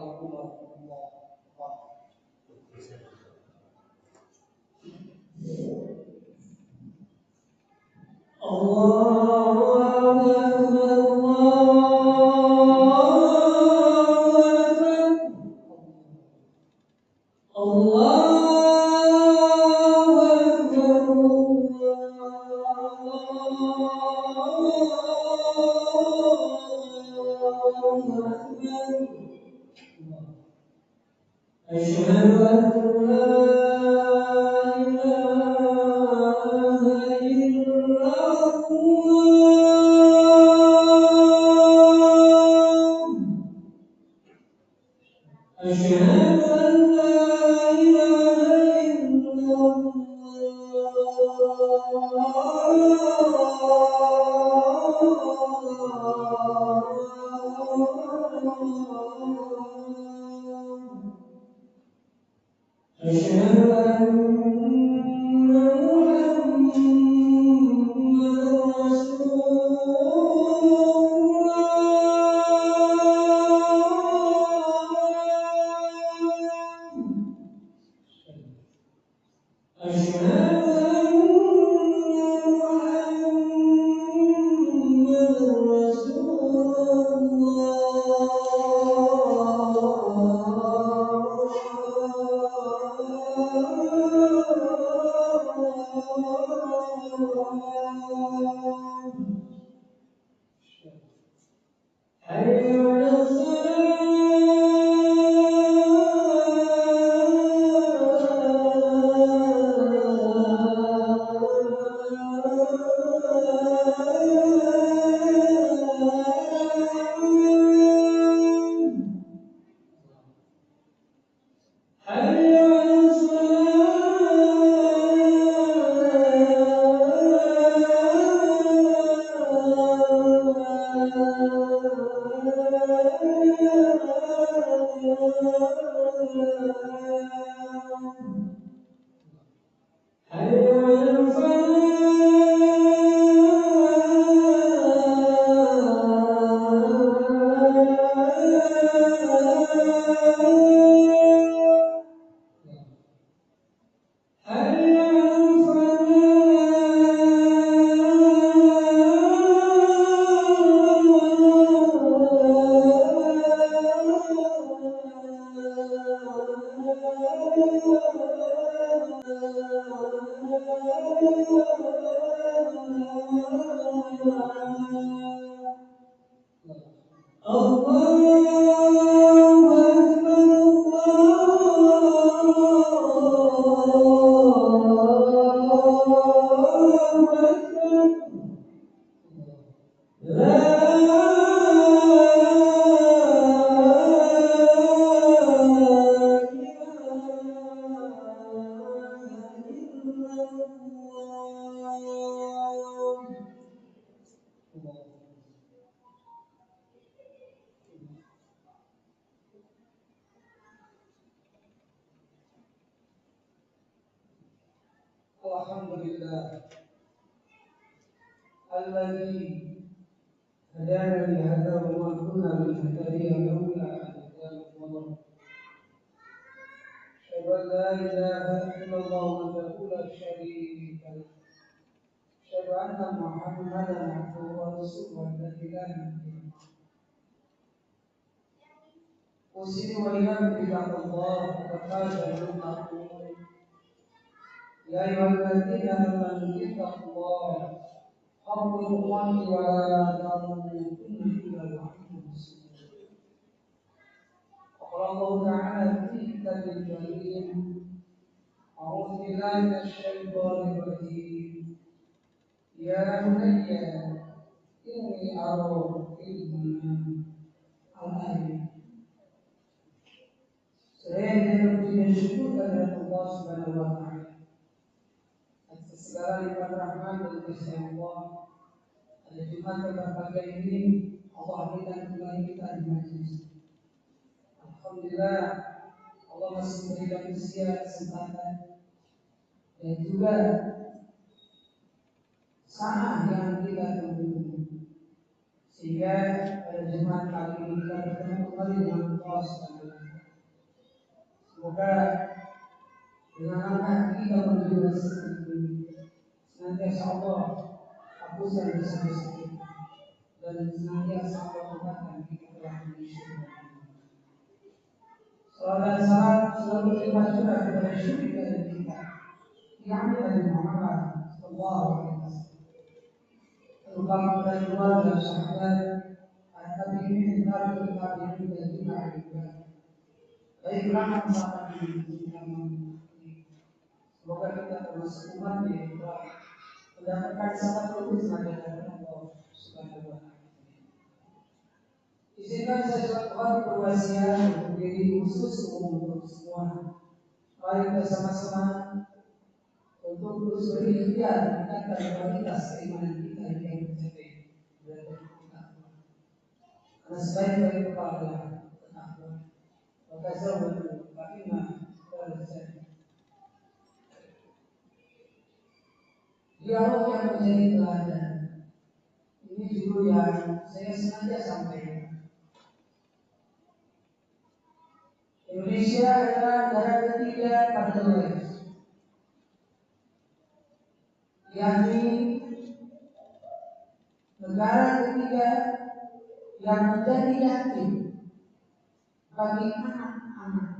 rahimakumullah. Alhamdulillah alladzi hadana li hadza wa ma kunna linahtadiya laula an hadana Allah. Asyhadu an la ilaha illallah wahdahu la syarika lah. Asyhadu anna Muhammadan abduhu wa rasuluhu alladzi la nabiyya ba'dahu. Usini wa yuhibbu Allah wa ta'ala يا أيها الذين آمنوا اتقوا الله حق تقاته ولا تموتن إلا وأنتم مسلمون. وقال الله تعالى في كتابه الكريم أعوذ بالله من الشيطان الرجيم يا بني إني أرى في المنام الآية. Saya yang puji syukur kepada Allah Subhanahu wa Ta'ala. Segala lipat rahmat dan kasih Allah. Pada Jumat berbahagia ini Allah berikan kembali kita di majlis. Alhamdulillah Allah masih memberikan usia kesempatan dan juga saat yang kita tunggu, sehingga pada Jumat Jumat kali ini kita bertemu kembali dengan Allah Subhanahu wa Ta'ala. Semoga dengan langkah kita menuju rezeki ini senantiasa Allah hapuskan dosa-dosa kita dan senantiasa Allah angkatkan kita telah menyusul. Salam dan salam selalu tercurah kepada syukur dari kita, yakni Nabi Muhammad Sallallahu Alaihi Wasallam. Terutama kepada keluarga, sahabat, para tabi'in, tabi'in, dan juga kita. Baiklah sahabat ini, semoga kita termasuk umat yang telah mendapatkan sahabat lulus dari Allah Subhanahu wa Ta'ala. Izinkan saya ucapkan perwasiat untuk diri khusus untuk semua. Mari kita sama-sama untuk terus berikhtiar meningkatkan kualitas keimanan kita yang mencapai derajat kita. Karena sebaik-baik kepala takwa. Maka zawadu fakina wal-jannah. Dialog yang menjadi teladan. Ini judul yang saya sengaja sampaikan. Indonesia adalah negara ketiga pada dunia, yakni negara ketiga yang menjadi yatim bagi anak-anak.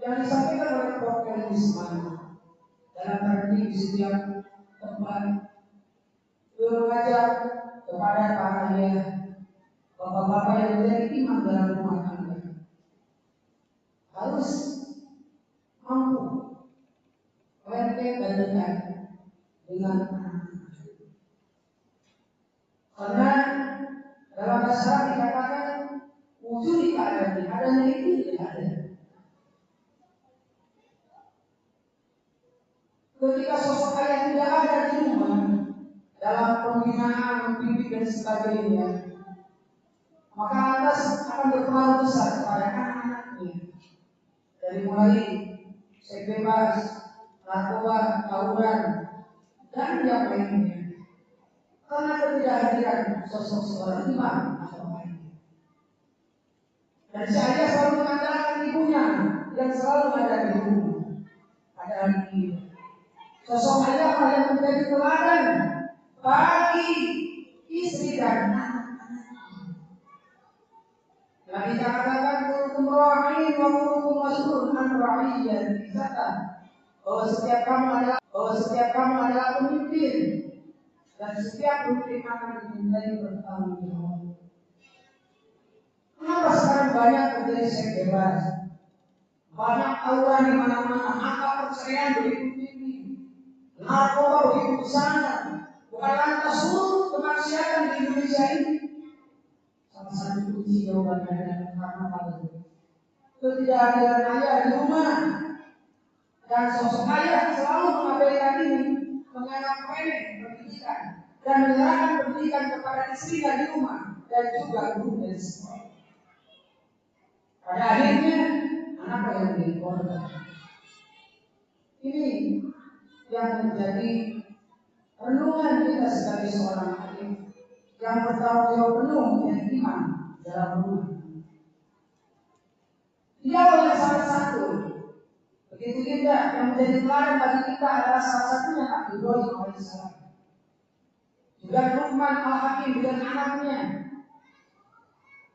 Yang disampaikan oleh Prof. Isman dalam arti di setiap tempat mengajak kepada para ayah, bapak-bapak yang menjadi imam dalam rumah tangga harus mampu lengket dan dekat dengan anak-anak. Karena dalam bahasa dikatakan wujud keadaan adanya itu tidak ada. Ketika sosok ayah tidak ada di rumah dalam pembinaan, membimbing dan sebagainya, maka lantas akan berpengaruh besar kepada anak-anaknya. Dari mulai seks bebas, narkoba, tawuran, dan yang lainnya. Karena ketidakhadiran sosok seorang imam atau ayah. Dan si ayah selalu mengandalkan ibunya yang selalu ada di rumah. Padahal sosok ayah yang menjadi teladan bagi istri dan anak-anak. Yang dikatakan kullukum ra'in wa kullukum mas'ulun an ra'iyyatihi, bahwa setiap kamu adalah pemimpin dan setiap pemimpin akan dimintai bertanggung jawab. Kenapa sekarang banyak terjadi seks bebas? Banyak tawuran di mana-mana, angka perceraian begitu tinggi, narkoba begitu besar. Bukan lantas surut kemaksiatan di Indonesia ini. Salah satu kunci jawabannya adalah karena pada ketidakhadiran ayah di rumah, dan sosok ayah selalu mengabaikan ini, menganggap remeh pendidikan dan menyerahkan pendidikan kepada istrinya di rumah dan juga guru dan sekolah. Pada akhirnya anak yang menjadi korban. Ini yang menjadi renungan kita sebagai seorang ayah yang bertanggung jawab penuh menjadi imam dalam rumah. Dia oleh salah satu, begitu juga yang menjadi teladan bagi kita adalah salah satunya Nabi Ibrahim alaihissalam. Juga Luqman al-Hakim dengan anaknya.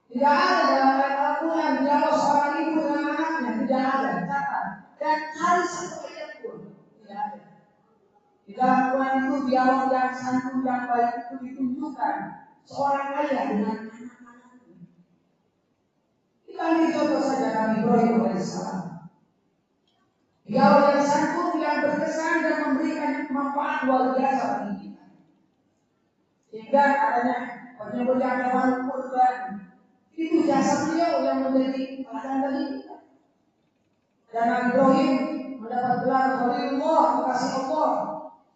Tidak ada dalam ayat Al-Quran dialog seorang ibu dengan anaknya, tidak ada, catat. Dan hari satu ayat pun tidak ada. Di dalam Quran itu dialog yang santun yang baik itu ditunjukkan seorang ayah dengan anak-anaknya. Kita ambil contoh saja Nabi Ibrahim alaihissalam. Dialog yang santun yang berkesan dan memberikan manfaat luar biasa bagi kita. Sehingga adanya penyembelihan hewan kurban itu jasa beliau yang menjadi teladan bagi kita. Dan Nabi Ibrahim mendapat gelar Khalilullah, kekasih Allah,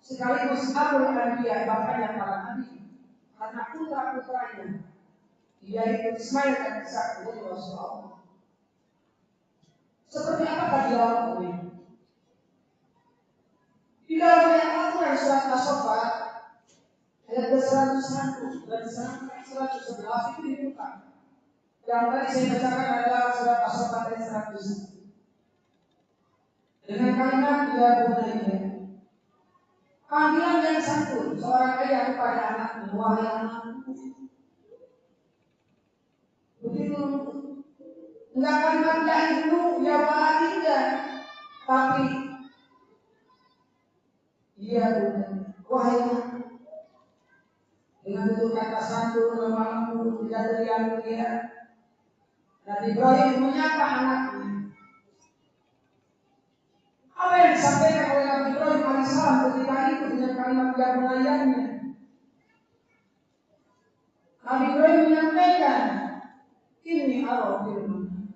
sekaligus Abul Anbiya, bahkan yang para nabi. Karena putra-putranya yaitu Ismail dan Ishak menjadi Rasulullah. Seperti apakah dialog ini? Di dalam ayat Al-Quran surat As-Saffat Ayat ke-101 dan 111 itu dibuka. Yang tadi saya bacakan adalah surat As-Saffat ayat 100. Dengan kalimat ya bunayya. Panggilan yang santun seorang ayah kepada anaknya, wahai anakku. Begitu. Enggak kalimat ya ibnu, ya waladinya, tapi ya bunayya, wahai anakku. Dengan itu kata santun lemah lembut tidak teriak-teriak. Nabi Ibrahim menyapa anaknya. Apa yang disampaikan oleh Nabi Ibrahim alaihissalam ketika itu dengan kalimat ya bunayyanya? Nabi Ibrahim menyampaikan, ini Allah firman.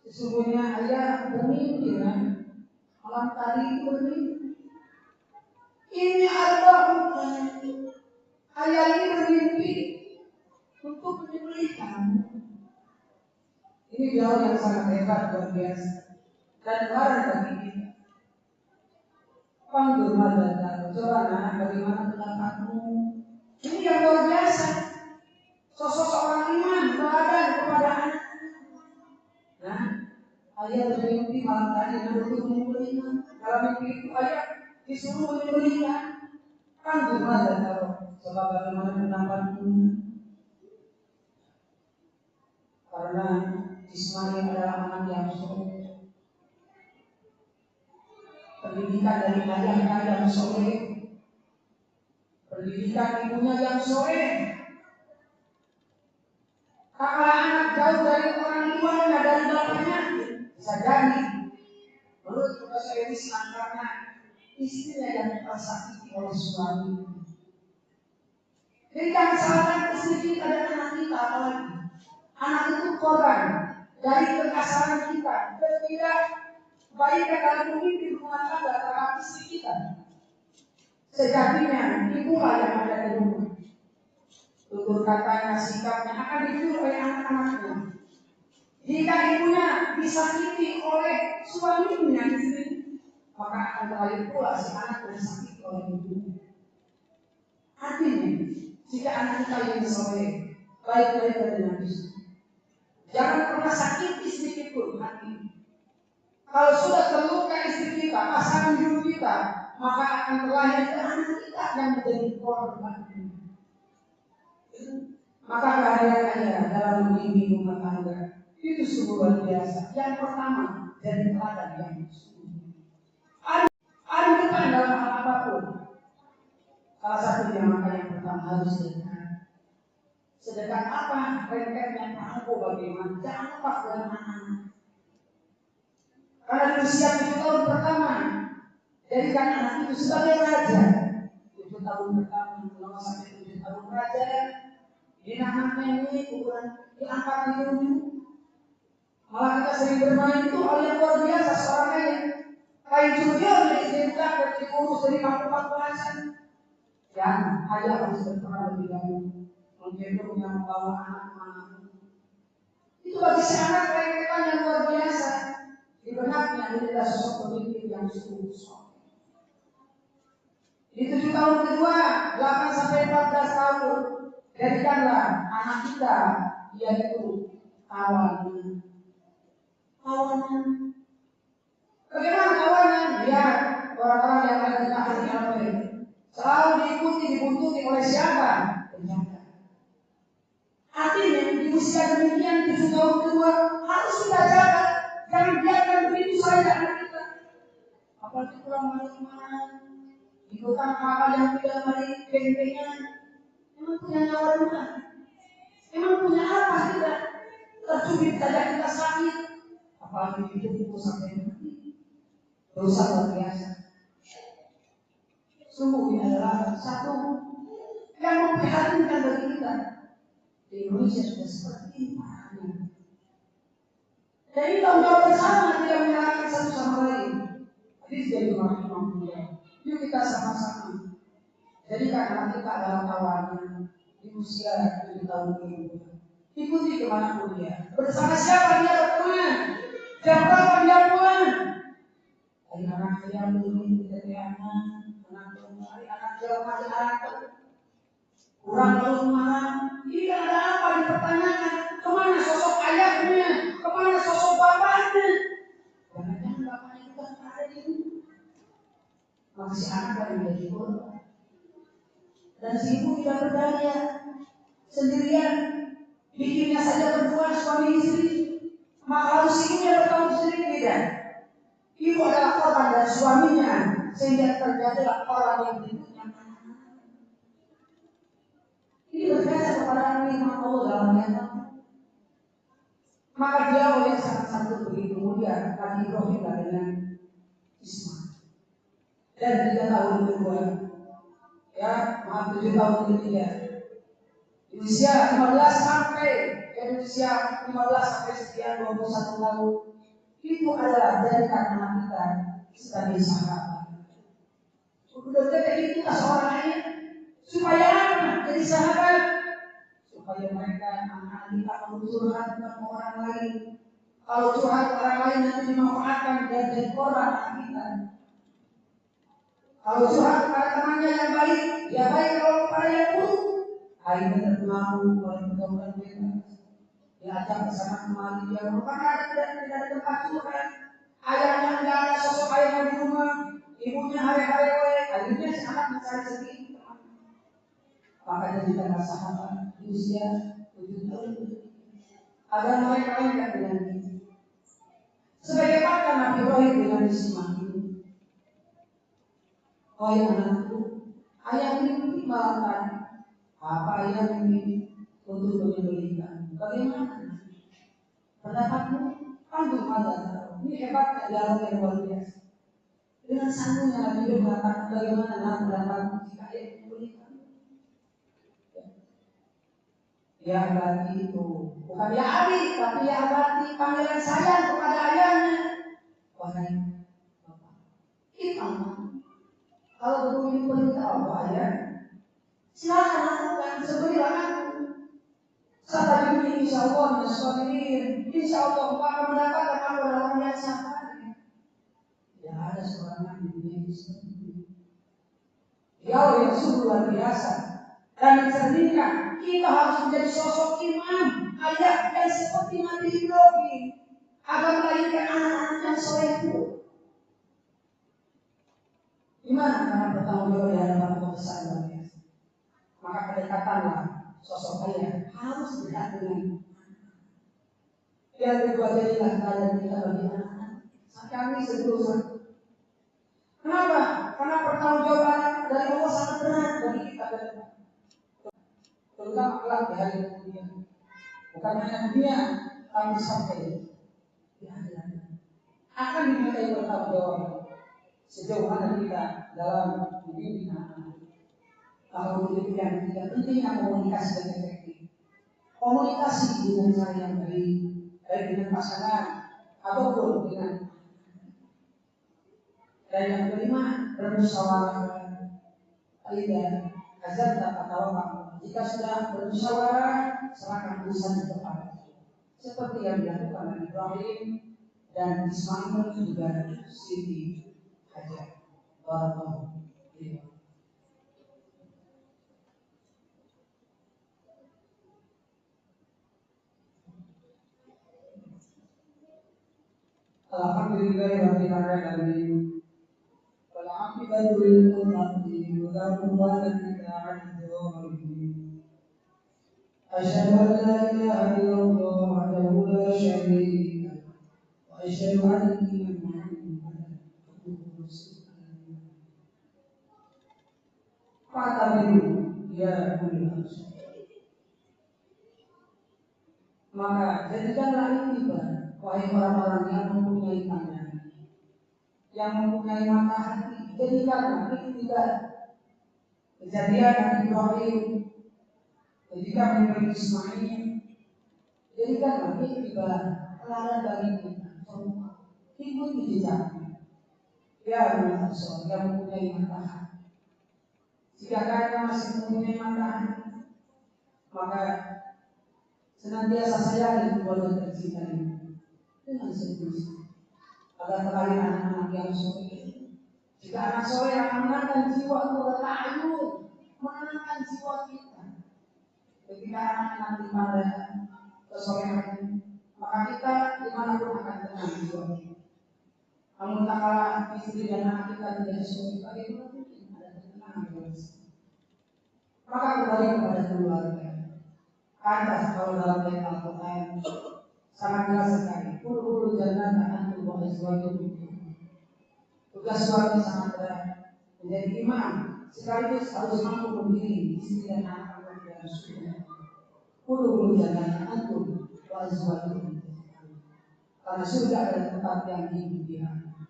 Sesungguhnya ayah bermimpi kan? Malam tadi itu bermimpi. Ini Allah ayah ini bermimpi untuk menyembelih kamu. Ini jauh yang sangat hebat, luar biasa. Dan kemarin bagi kita. Panggil mada, coba anak, bagaimana pendapatmu? Ini yang luar biasa. Sosok seorang iman teladan kepada anak. Nah, ayah bermimpi malam tadi untuk menyembelihkan. Dalam mimpi itu ayah disuruh menyembelihkan. Panggil mada, coba bagaimana pendapatmu? Karena Ismail adalah anak yang soleh. Pendidikan dari ayahnya yang soleh, pendidikan ibunya yang soleh. Tak kalah anak jauh dari orang tuanya, dari bapaknya, bisa jadi menurut Profesor Islam karena istrinya yang tersakiti oleh suami. Jadi jangan salahkan istri kita dan anak kita, apalagi anak itu korban dari kekasaran kita. Tidak baiknya kalau memimpin rumah tangga terhadap istri kita. Sejatinya ibulah yang ada di rumah. Tutur katanya, sikapnya akan ditiru oleh anak-anaknya. Jika ibunya disakiti oleh suaminya istri, maka akan terlahir pula si anak yang disakiti oleh ibunya. Artinya, jika anak kita yang soleh, baik-baik dengan istri. Jangan pernah sakiti sedikit pun hati. Kalau sudah terluka istri kita, pasangan hidup kita, maka akan terlahir ke anak kita yang menjadi korban. Maka kehadiran ayah dalam membimbing rumah tangga itu sungguh luar biasa. Yang pertama dari teladan yang sungguh. Ada depan dalam hal apapun. Salah satunya maka yang pertama harus sedekah. Sedekah apa? Rengketnya tahu bagaimana. Jangan lupa dengan anak-anak. Karena di usia 7 tahun pertama, jadikan anak itu sebagai raja. 7 tahun pertama, 0 sampai 7 tahun raja. Dinamakan ini ukuran diangkat di dunia. Malah kita sering bermain itu hal yang luar biasa seorang ayah. Kain jujur diizinkan dan diurus dari kampung-kampungan. Dan ayah harus berperan lebih dahulu. Menggendong yang membawa anak-anak. Itu bagi si anak mereka yang luar biasa. Di benaknya ini adalah sosok pemimpin yang sungguh soleh. Di 7 tahun kedua, 8 sampai 14 tahun, jadikanlah anak kita yaitu kawanan. Kawanan. Bagaimana kawanan? Ya, orang-orang yang ada di ahli apa selalu diikuti, dibuntuti oleh siapa? Penjaga. Artinya di usia demikian 7 tahun kedua harus kita jaga. Jangan biarkan begitu saja anak kita. Apalagi kurang malu-malu, ikutan hal yang tidak baik, geng-gengan. Emang punya nyawa Tuhan? Emang punya apa kita? Tercubit saja kita sakit. Apalagi hidup sampai mati. Dosa luar biasa. Sungguh ini adalah satu yang memprihatinkan bagi kita. Di Indonesia sudah seperti ini. Jadi tanggung jawab bersama tidak menyalahkan satu sama lain. Hadis dari Rasulullah. Yuk kita sama-sama. Jadikan anak kita adalah kawannya di usia 7 tahun ini. Ikuti kemana pun dia. Bersama siapa dia berteman? Jam berapa dia pulang? Anak saya belum tidak anak anak dia masih anak kurang lalu mana? Ini ada apa dipertanyakan? Kemana sosok ayahnya? Kemana sosok bapaknya? Jangan-jangan bapaknya juga ada di rumah. Masih anak yang menjadi korban. Dan si ibu tidak berdaya, sendirian, bikinnya saja berdua suami istri. Maka harus ibunya bertanggung sendiri tidak. Ibu adalah korban dan suaminya, sehingga terjadilah orang yang berikutnya. Ini berkata kepada firman Allah dalam ayat. Maka dia oleh sangat begitu mulia Nabi Ibrahim dengan Ismail. Dan 3 tahun kedua, ya, 7 tahun ketiga, usia 15 sampai usia 15 sampai sekian 21 tahun, itu adalah jadikan anak kita sebagai sahabat. Udah kita itu seorang ayah supaya apa? Jadi sahabat, supaya mereka anak-anak kita curhat dengan orang lain. Kalau curhat orang lain nanti dimanfaatkan dan jadi korban anak kita. Kalau curhat kepada temannya yang baik, ya baik. Kalau kepada yang buruk, akhirnya terpengaruh oleh pergaulan bebas. Diajak bersama kemari dia karena tidak ada tempat curhat. Ayahnya tidak ada sosok ayahnya di rumah, ibunya hari-hari, akhirnya si anak mencari sendiri. Makanya kita sahabat di usia 7 tahun. Ada mereka yang dengan ini. Sebagaimana Nabi Ibrahim dengan Ismail ini. Oh ya anakku, ayah ini malam apa ayah ini untuk menyembelihkan? Bagaimana? Pendapatmu? Antum ada. Ini hebatnya dialog yang luar biasa. Dengan sanggupnya Nabi Ibrahim mengatakan bagaimana pendapatmu jika ayah menyembelihkan? Ya abadi itu bukan ya abi, tapi ya abadi panggilan sayang kepada ayahnya. Wahai bapak, kita kalau berbunyi perintah Allah ya, silakan lakukan seberilah aku. Kata ini insya Allah menyesuaikan, insya Allah akan mendapatkan apa dalam yang sabar. Ya ada seorang nabi di dunia ini seperti itu. Dia yang sungguh luar biasa dan mencerminkan kita harus menjadi sosok imam ayah yang seperti Nabi Ibrahim agar melahirkan anak-anak yang soleh itu. Gimana cara bertanggung jawab di hadapan Allah besar luar biasa? Maka kedekatanlah sosok ayah harus dekat dengan yang kedua jadilah kalian kita bagi anak-anak. Kami sedosa. Kenapa? Karena pertanggungjawaban dari Allah sangat berat bagi kita ke depan. Terutama kelak di hari kemudian. Bukan hanya dunia, tapi sampai di akhirat. Akan dimintai pertanggungjawaban sejauh mana kita dalam mendidik anak-anak. Kalau demikian tidak pentingnya komunikasi dan efektif. Komunikasi dengan cara yang baik, baik dengan pasangan ataupun dengan. Dan yang kelima, bermusyawarah. Tidak azab tak tahu. Jika sudah bermusyawarah, serahkan urusan kepada Allah. Seperti yang dilakukan Nabi Ibrahim dan Ismail juga Siti Hajar. Barakallahu fiikum. Alhamdulillahirabbil alamin. Wal 'aqibatu lil muttaqin wa la 'udwana illa 'alal zalimin. Asyhadu an la ilaha illallah wahdahu la syarika lahu wa asyhadu anna Muhammadan abduhu wa rasuluh. Fatabiru ya ulil absar. Maka jadikanlah ini wahai orang-orang yang mempunyai pandangan, yang mempunyai mata hati, jadikanlah ini kejadian Nabi Ibrahim ketika memberi Ismail, jadikanlah ini teladan bagi kita semua. Ikuti jejaknya. Ya ulil absar yang mempunyai mata hati. Jika kalian masih mempunyai mata hati, maka senantiasa sayangi keluarga tercinta ini dengan serius agar terlahir anak-anak yang soleh. Jika anak soleh akan menenangkan jiwa ta'ayun, menenangkan jiwa kita. Ketika anak nanti pada kesolehan, maka kita dimanapun akan tenang jiwa kita. Namun tak kalah istri dan anak kita tidak sesuai, bagaimana mungkin ada ketenangan dalam hati. Maka kembali kepada keluarga. Pantas kalau dalam ayat Al-Quran sangat jelas sekali. Kulul jannah antum wa azwajukum. Tugas suami sangat berat. Menjadi imam sekaligus harus mampu memilih istri dan anak-anak dalam surga. Kulul jannah antum wa azwajukum. Karena surga adalah tempat yang dimuliakan,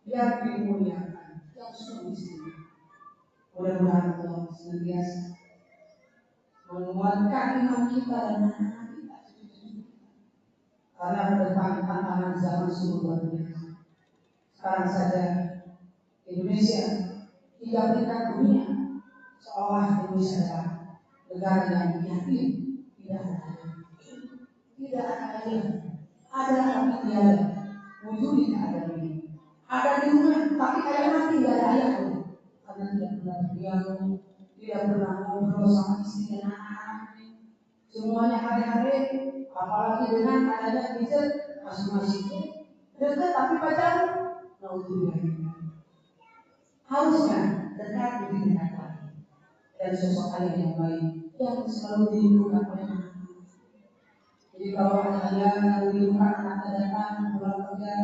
yang dimuliakan, yang sungguh istimewa. Mudah-mudahan Allah senantiasa menguatkan iman kita dan anak-anak kita. Karena depan tantangan zaman sungguh luar biasa. Sekarang saja Indonesia 3 peringkat dunia seolah Indonesia adalah negara yang yakin tidak ada ayah. Ada tapi tiada. Wujudnya ada ini. Ada di rumah tapi kayak mati tidak ada ayah pun. Karena tidak pernah berdialog, tidak pernah ngobrol sama istri dan anak-anaknya. Semuanya hari-hari, apalagi dengan adanya gadget masing-masing dekat tapi pacaran. Harusnya dekat lebih dekat lagi. Dan sosok ayah yang baik yang selalu dirindukan oleh anak. Jadi kalau ada ayah yang dirindukan anaknya datang pulang kerja,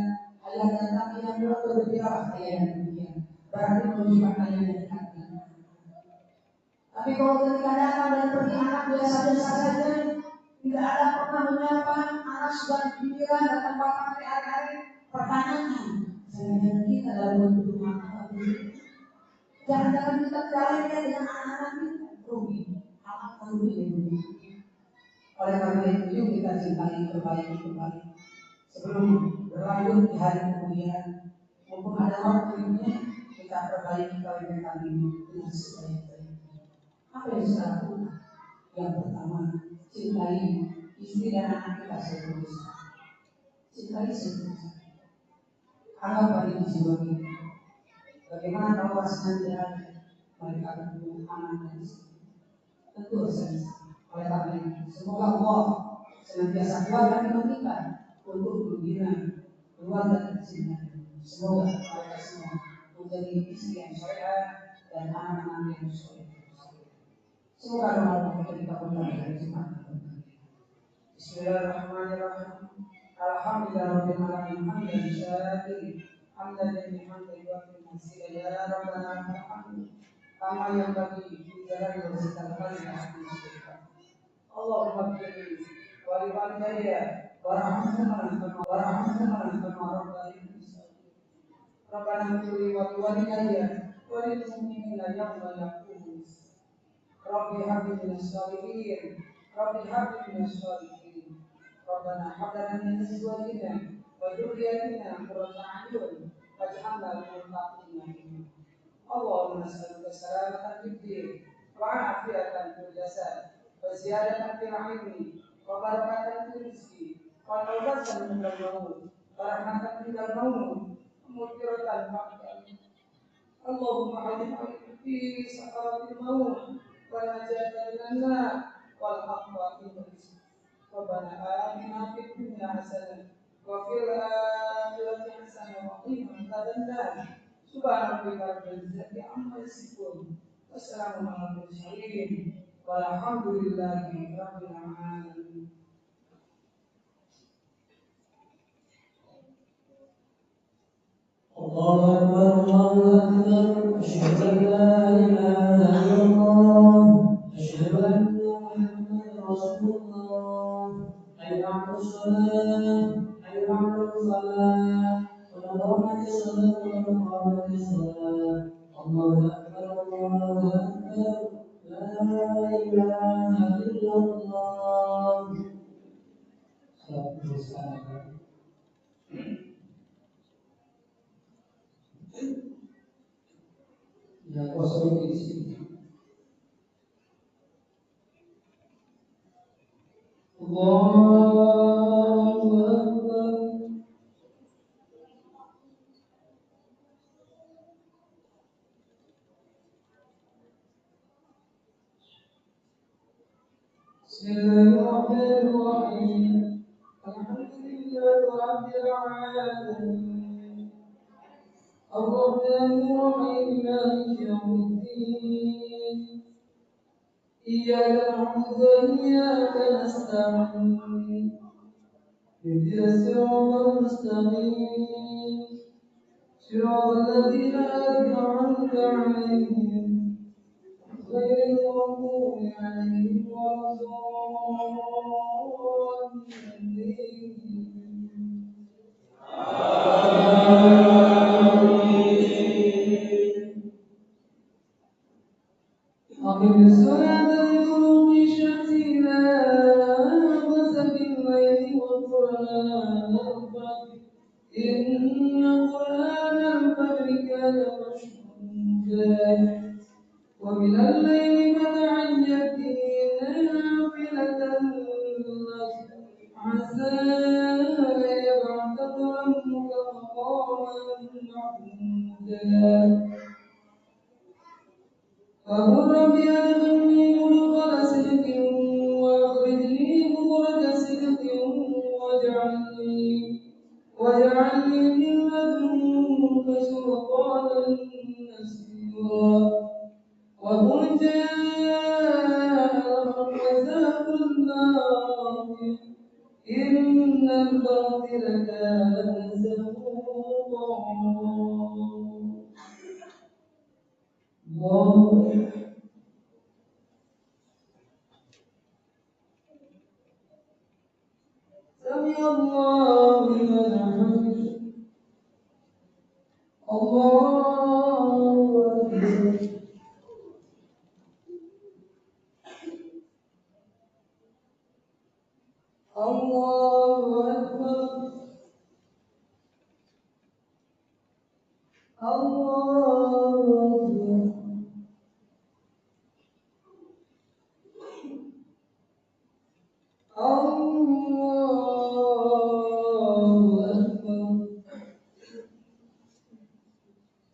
ayah datang ayah pulang berbicara ayah yang demikian. Berarti menunjukkan ayah yang dekat. Tapi kalau ketika datang dan pergi anak biasa-biasa saja, tidak ada pernah menyapa, anak sudah pikiran datang bapak hari-hari, pertanyaan, jangan kita dalam bentuk mata jangan-jangan kita terlalu dengan anak-anak kita, rugi, anak rugi ini. Oleh karena itu, yuk kita cintai perbaiki kembali. Sebelum berlanjut di hari kemudian, mumpun ada waktunya kita perbaiki kalimat ini dengan sebaik-baiknya. Apa yang saya lakukan? Yang pertama, cintai istri dan anak kita sebelumnya. Cintai sebelumnya. Anggap pada jiwa kita. Bagaimana kalau pasangan tidak ada? Mereka akan punya anak dan istri. Tentu saja. Oleh karena itu, semoga Allah senantiasa kuatkan iman kita untuk membina keluarga tercinta. Semoga mereka semua menjadi istri yang soleh dan anak-anak yang soleh. Semoga doa kita dikabulkan dari Jumat. Bismillahirrahmanirrahim. Alhamdulillahirabbil alamin hamdan syakirin hamdan lillahi wa hamdan ya rabbana hamd kama yanbaghi li jalali wajhika al-karim. Allahumma barik wa li walidayya warhamhuma kama rabbayani Rabbana ighfir wa li walidayya wa lil mu'minina yawma yaqumul Rabbi habli minas sholihin Rabbi habli minas sholihin Rabbana hab lana min azwajina wa dhurriyyatina qurrata a'yun waj'alna lil muttaqina imama. Allahumma nas'aluka salamatan fid din wa 'afiyatan fil jasad wa ziyadatan fil 'ilmi wa barakatan fil rizqi wa tawbatan minal maut wa rahmatan minal maut mughfiratan ba'da. Allahumma a'inna fi sakaratil maut wa najatan minan nar wal aqwa fil rizq. Rabbana atina fid dunya hasanah wa fil akhirati hasanah wa qina adzabannar. Subhana rabbika rabbil izzati amma yasifun. Wassalamu ala mursalin. Walhamdulillahi rabbil alamin. Allahu akbar Allahu akbar. Asyhadu an la ilaha illallah. Asyhadu anna Muhammadar Rasulullah. Hayya 'alas shalah. Hayya 'alal falah. Allahu akbar Allahu akbar. La ilaha illallah. Salam. Yang kosong di sini. Allahu Akbar. بسم الله الرحمن الرحيم الحمد لله رب العالمين الرحمن الرحيم مالك يوم الدين إياك نعبد وإياك نستعين اهدنا الصراط المستقيم صراط الذين أنعمت عليهم غير المغضوب عليهم ولا الضالين أقم الصلاة لدلوك الشمس إلى غسق الليل وقرآن الفجر إن قرآن الفجر كان مشهودا ومن الليل فتهجد به نافلة لك عسى أن يبعثك ربك مقاما محمودا وقل رب أدخلني مدخل صدق وأخرجني مخرج صدق واجعلني من لدنك سلطانا نصيرا وقل جاء الحق وزهق الباطل إن الباطل كان زهوقا الله سمع الله لمن حمده الله أكبر الله أكبر الله أكبر الله أكبر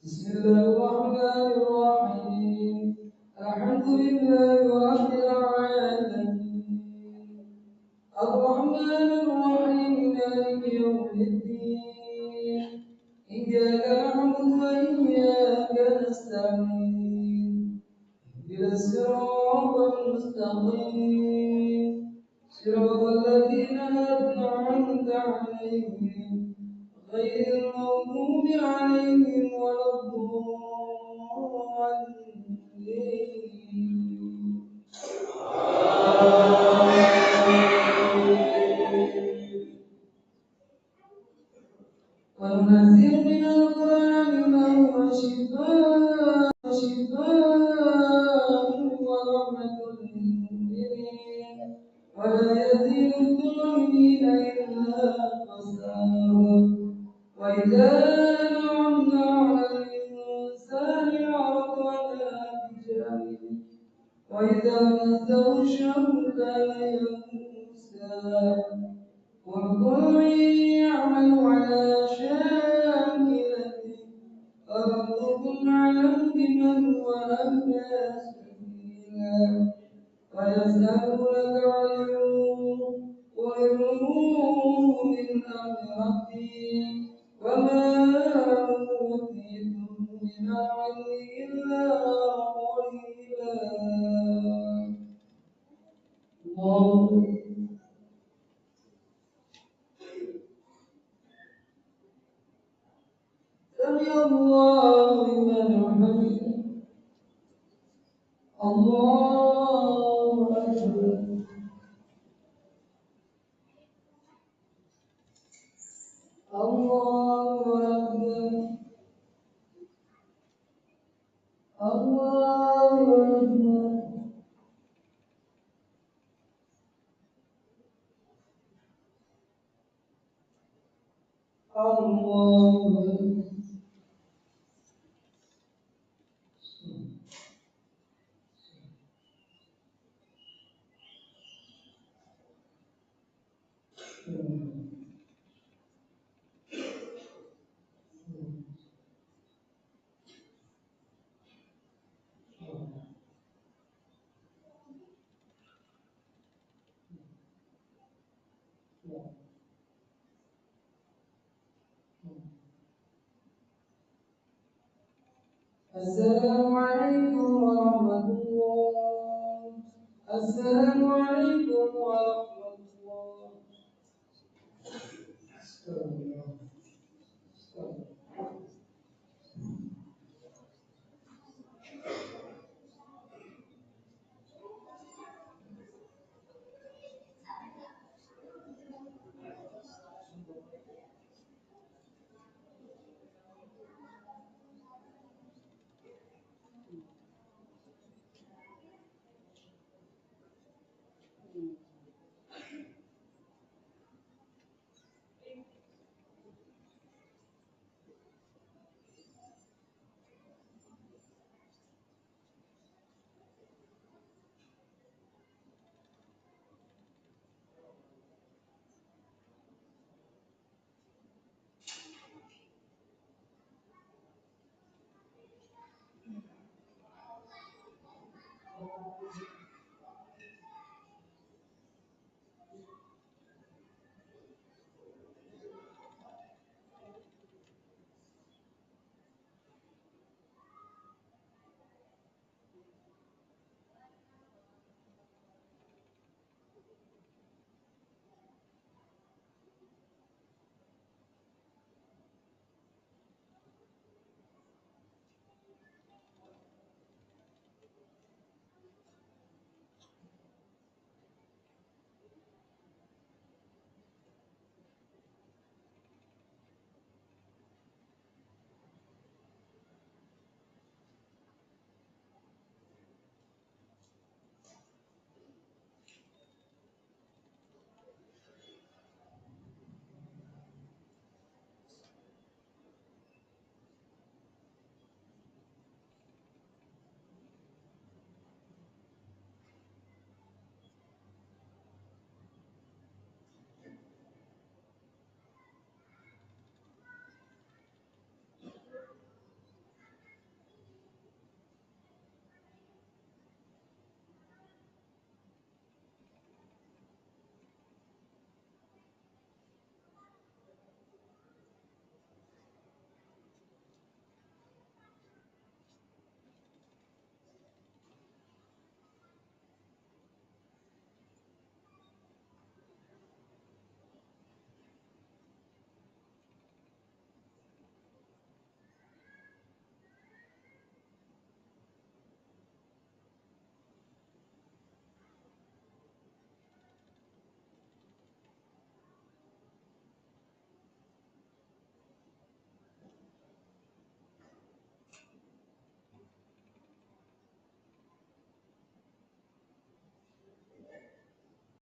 بسم الله الرحمن الرحيم الحمد لله رب العالمين الرحمن الرحيم مالك يوم الدين إياك نعبد وإياك نستعين اهدنا الصراط المستقيم صراط الذين أنعمت عليهم غير المغضوب عليهم ولا الضالين وننزل من القرآن ما هو شفاء ورحمة للمؤمنين ولا يزيد الظالمين إلا خسارا وإذا أنعمنا على الإنسان أعرض ونأى بجانبه وإذا مسه الشر كان يئوسا وكل يعمل على شاكلته فربكم أعلم بمن هو أهدى سبيلا ويسألونك عن الروح قل الروح من أمر ربي وما أوتيتم من العلم إلا قليلا الله سمع الله لمن حمده الله أكبر الله أكبر الله أكبر الله أكبر Assalamualaikum warahmatullahi wabarakatuh. Assalamualaikum warahmatullahi